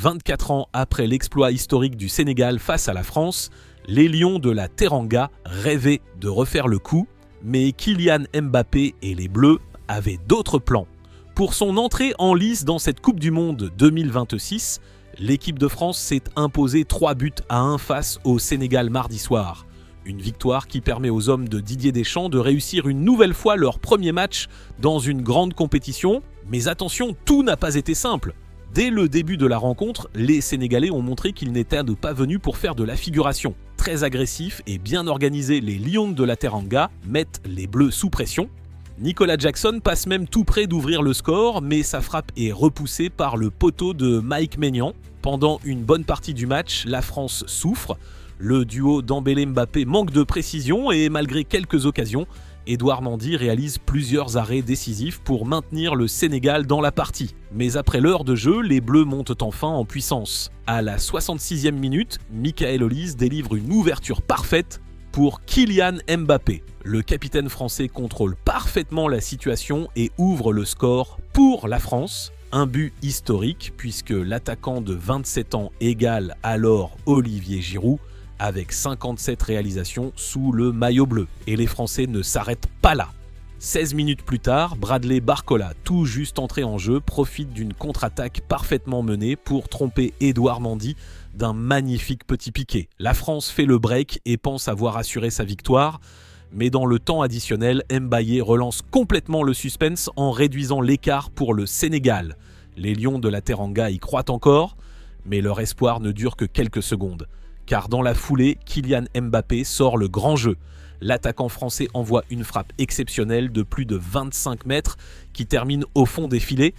24 ans après l'exploit historique du Sénégal face à la France, les Lions de la Teranga rêvaient de refaire le coup, mais Kylian Mbappé et les Bleus avaient d'autres plans. Pour son entrée en lice dans cette Coupe du Monde 2026, l'équipe de France s'est imposée 3-1 face au Sénégal mardi soir. Une victoire qui permet aux hommes de Didier Deschamps de réussir une nouvelle fois leur premier match dans une grande compétition. Mais attention, tout n'a pas été simple. Dès le début de la rencontre, les Sénégalais ont montré qu'ils n'étaient pas venus pour faire de la figuration. Très agressifs et bien organisés, les Lions de la Teranga mettent les Bleus sous pression. Nicolas Jackson passe même tout près d'ouvrir le score, mais sa frappe est repoussée par le poteau de Mike Maignan. Pendant une bonne partie du match, la France souffre. Le duo Dembélé-Mbappé manque de précision et malgré quelques occasions, Edouard Mendy réalise plusieurs arrêts décisifs pour maintenir le Sénégal dans la partie. Mais après l'heure de jeu, les Bleus montent enfin en puissance. À la 66e minute, Michael Olise délivre une ouverture parfaite pour Kylian Mbappé. Le capitaine français contrôle parfaitement la situation et ouvre le score pour la France. Un but historique puisque l'attaquant de 27 ans égale alors Olivier Giroud avec 57 réalisations sous le maillot bleu. Et les Français ne s'arrêtent pas là. 16 minutes plus tard, Bradley Barcola, tout juste entré en jeu, profite d'une contre-attaque parfaitement menée pour tromper Edouard Mendy d'un magnifique petit piqué. La France fait le break et pense avoir assuré sa victoire. Mais dans le temps additionnel, Mbaye relance complètement le suspense en réduisant l'écart pour le Sénégal. Les Lions de la Teranga y croient encore, mais leur espoir ne dure que quelques secondes. Car dans la foulée, Kylian Mbappé sort le grand jeu. L'attaquant français envoie une frappe exceptionnelle de plus de 25 mètres qui termine au fond des filets.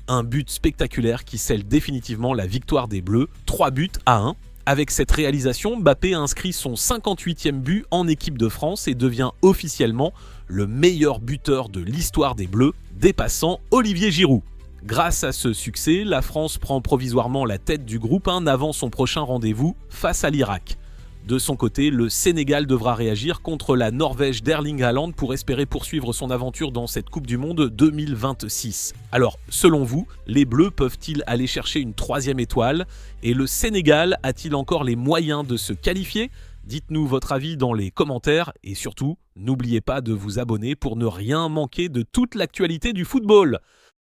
Un but spectaculaire qui scelle définitivement la victoire des Bleus, 3-1. Avec cette réalisation, Mbappé inscrit son 58e but en équipe de France et devient officiellement le meilleur buteur de l'histoire des Bleus, dépassant Olivier Giroud. Grâce à ce succès, la France prend provisoirement la tête du groupe 1 avant son prochain rendez-vous face à l'Irak. De son côté, le Sénégal devra réagir contre la Norvège d'Erling Haaland pour espérer poursuivre son aventure dans cette Coupe du Monde 2026. Alors, selon vous, les Bleus peuvent-ils aller chercher une 3e étoile? Et le Sénégal a-t-il encore les moyens de se qualifier? Dites-nous votre avis dans les commentaires et surtout, n'oubliez pas de vous abonner pour ne rien manquer de toute l'actualité du football.